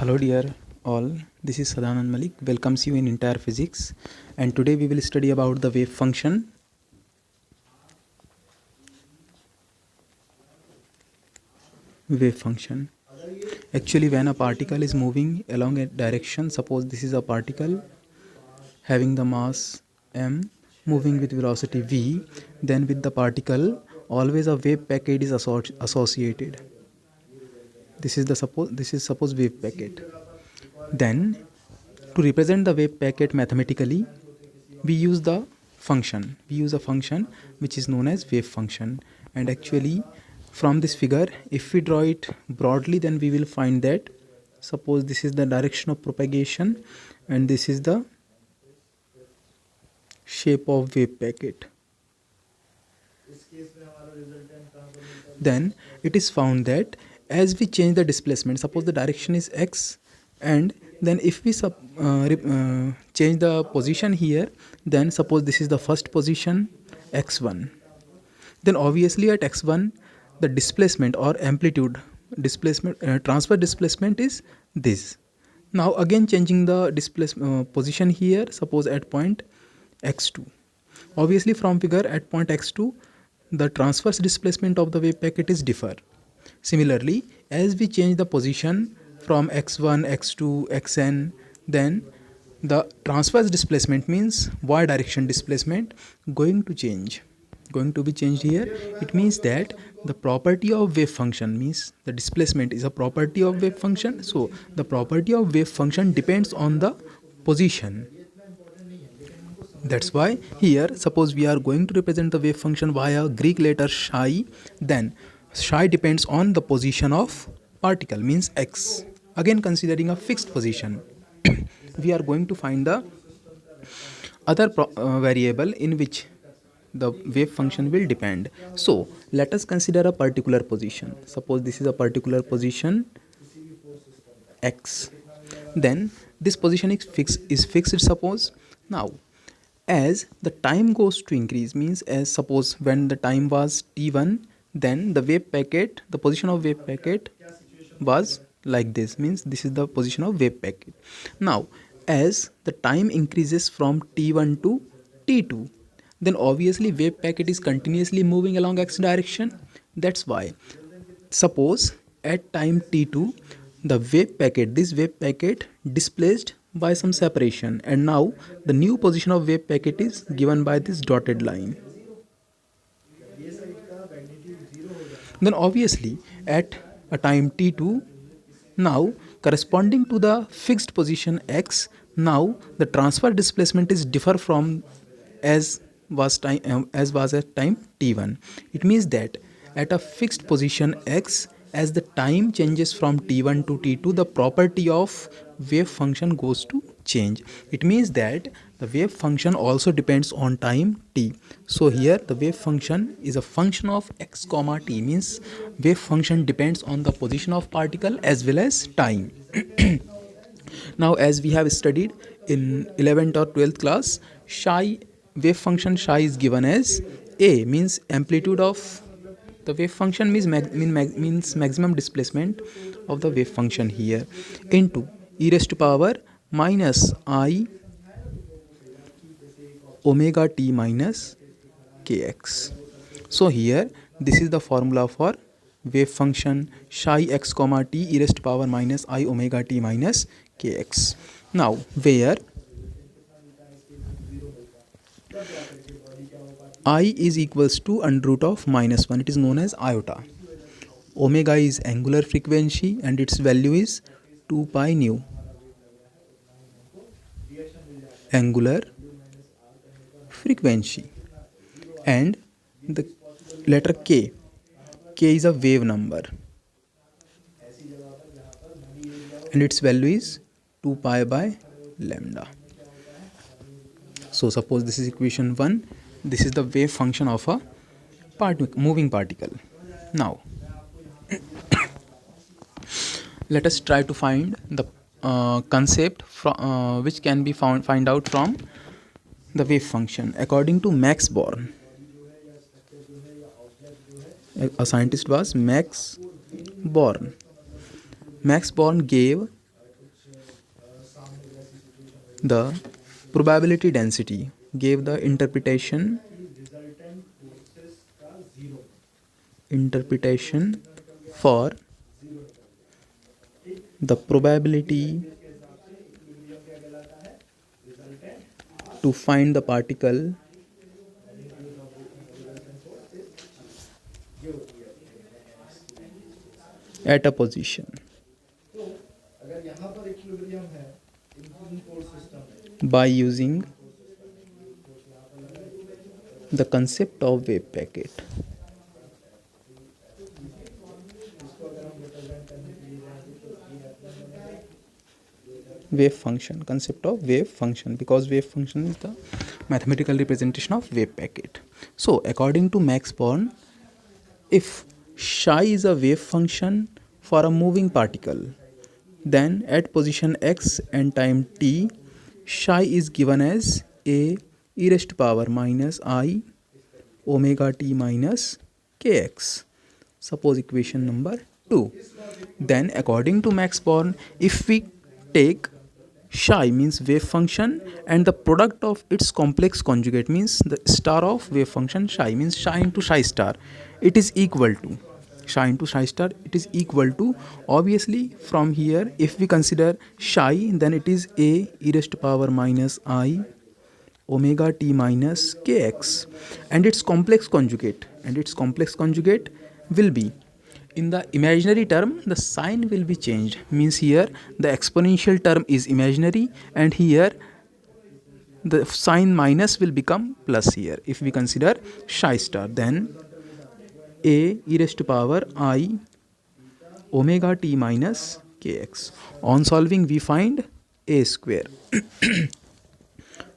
Hello dear all, this is Sadanand Malik, welcomes you in entire physics, and today we will study about the wave function. Wave function. Actually, when a particle is moving along a direction, suppose this is a particle having the mass m moving with velocity v, then with the particle always a wave packet is associated. This is suppose wave packet. Then to represent the wave packet mathematically, we use a function which is known as wave function. And actually, from this figure, if we draw it broadly, then we will find that suppose this is the direction of propagation and this is the shape of wave packet. Then it is found that as we change the displacement, suppose the direction is x, and then if we change the position here, then suppose this is the first position x1, then obviously at x1 the displacement or amplitude displacement transfer displacement is this. Now again changing the position here, suppose at point x2, obviously from figure at point x2 the transverse displacement of the wave packet is differ. Similarly, as we change the position from x1, x2, xn, then the transverse displacement means y direction displacement going to be changed here. It means that the property of wave function means the displacement is a property of wave function. So the property of wave function depends on the position. That's why here suppose we are going to represent the wave function via Greek letter psi, then psi depends on the position of particle means x. Again considering a fixed position, we are going to find the other variable in which the wave function will depend. So let us consider a particular position. Suppose this is a particular position x. Then this position is fixed suppose. Now as the time goes to increase means as suppose when the time was t1, then the wave packet, the position of wave packet was like this, means this is the position of wave packet. Now as the time increases from t1 to t2, then obviously wave packet is continuously moving along x direction. That's why suppose at time t2 the this wave packet displaced by some separation, and now the new position of wave packet is given by this dotted line. Then obviously at a time t2, now corresponding to the fixed position x, now the transfer displacement is differ from as was at time t1. It means that at a fixed position x, as the time changes from t1 to t2, the property of wave function goes to change. It means that the wave function also depends on time t. So here the wave function is a function of x comma t, means wave function depends on the position of particle as well as time. Now as we have studied in 11th or 12th class, wave function psi is given as a, means amplitude of the wave function means maximum displacement of the wave function here, into e raised to power minus I omega t minus kx. So here this is the formula for wave function psi x comma t e raised to power minus I omega t minus kx. Now where I is equals to under root of minus 1, it is known as iota. Omega is angular frequency and its value is 2 pi nu. Angular frequency. And the letter k is a wave number and its value is 2 pi by lambda. So suppose this is equation 1. This is the wave function of a moving particle. Now let us try to find the concept which can be find out from the wave function according to Maxborn. A scientist was Maxborn. Maxborn gave The probability density gave the interpretation for the probability to find the particle at a position by using the concept of wave packet. Wave function, concept of wave function, because wave function is the mathematical representation of wave packet. So according to Maxborn, if psi is a wave function for a moving particle, then at position x and time t, psi is given as a e raised to power minus I omega t minus kx. Suppose equation number 2. Then according to Max Born, if we take psi means wave function and the product of its complex conjugate means the star of wave function psi means psi into psi star, it is equal to psi into psi star, it is equal to, obviously from here if we consider psi, then it is a e raised to power minus I omega t minus kx, and its complex conjugate will be, in the imaginary term the sign will be changed, means here the exponential term is imaginary and here the sign minus will become plus. Here if we consider psi star, then a e raised to power I omega t minus kx. On solving we find a square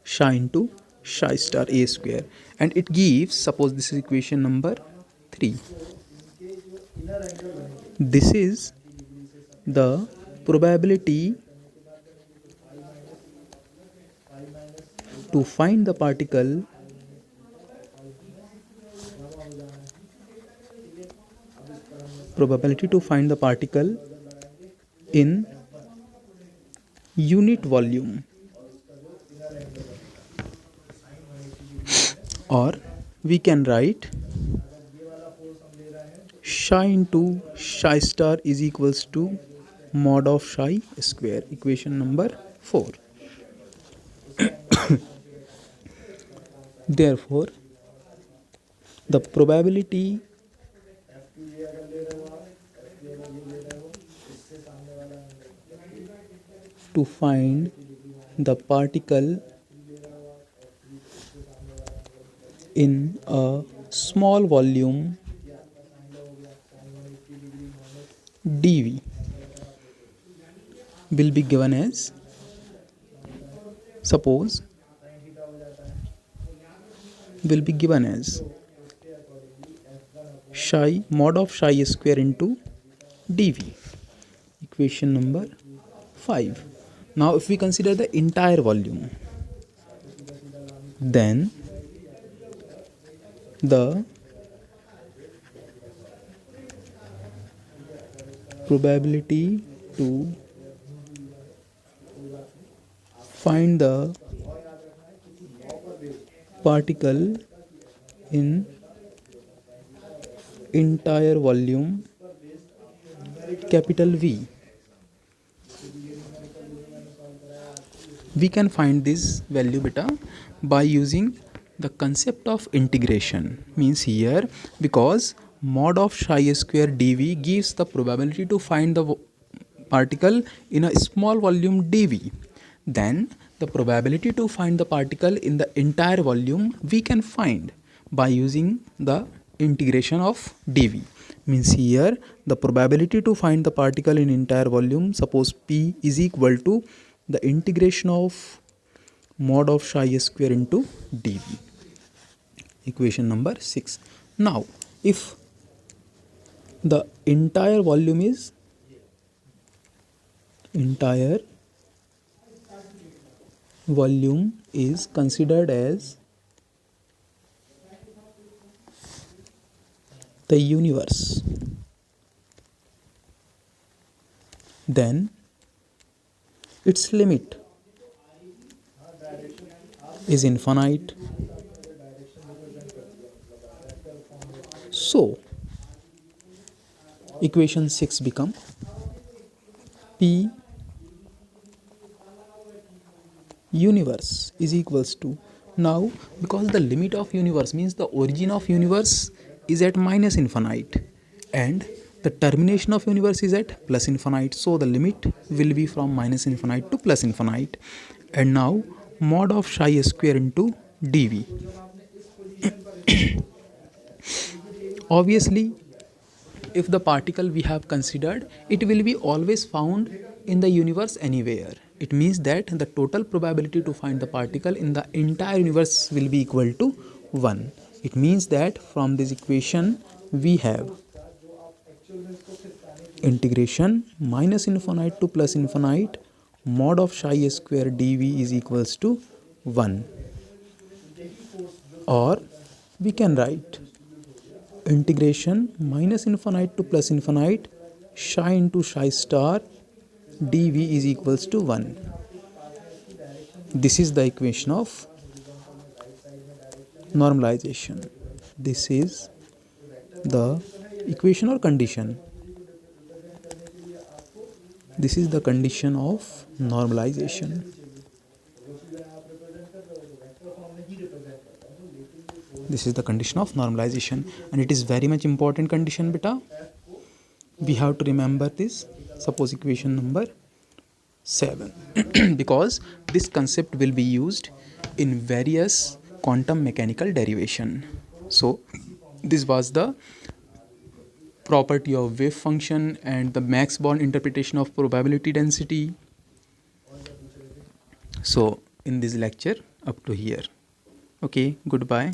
psi into psi star a square, and it gives, suppose this is equation number 3. This is the probability to find the particle in unit volume, or we can write psi into psi star is equals to mod of psi square, equation number 4. Therefore the probability to find the particle in a small volume dV will be given as, suppose will be given as psi mod of psi square into dV, equation number 5. Now if we consider the entire volume, then the probability to find the particle in entire volume capital V, we can find this value beta by using the concept of integration, means here because mod of psi square dV gives the probability to find the particle in a small volume dV, then the probability to find the particle in the entire volume we can find by using the integration of dV, means here the probability to find the particle in entire volume, suppose P is equal to the integration of mod of psi square into dV, equation number 6. Now if the entire volume is considered as the universe, then its limit is infinite. So equation 6 become P universe is equals to, now because the limit of universe means the origin of universe is at minus infinite and the termination of universe is at plus infinite, so the limit will be from minus infinite to plus infinite. And now mod of psi square into dv. Obviously, if the particle we have considered, it will be always found in the universe anywhere. It means that the total probability to find the particle in the entire universe will be equal to 1. It means that from this equation we have integration minus infinite to plus infinite mod of psi square dv is equals to 1. Or we can write integration minus infinite to plus infinite psi into psi star dv is equals to 1. This is the equation of normalization. This is the equation or condition. This is the condition of normalization. This is the condition of normalization, and it is very much important condition, beta. We have to remember this. Suppose equation number 7 because this concept will be used in various quantum mechanical derivation. So this was the property of wave function and the Maxborn interpretation of probability density. So in this lecture up to here. Okay, goodbye.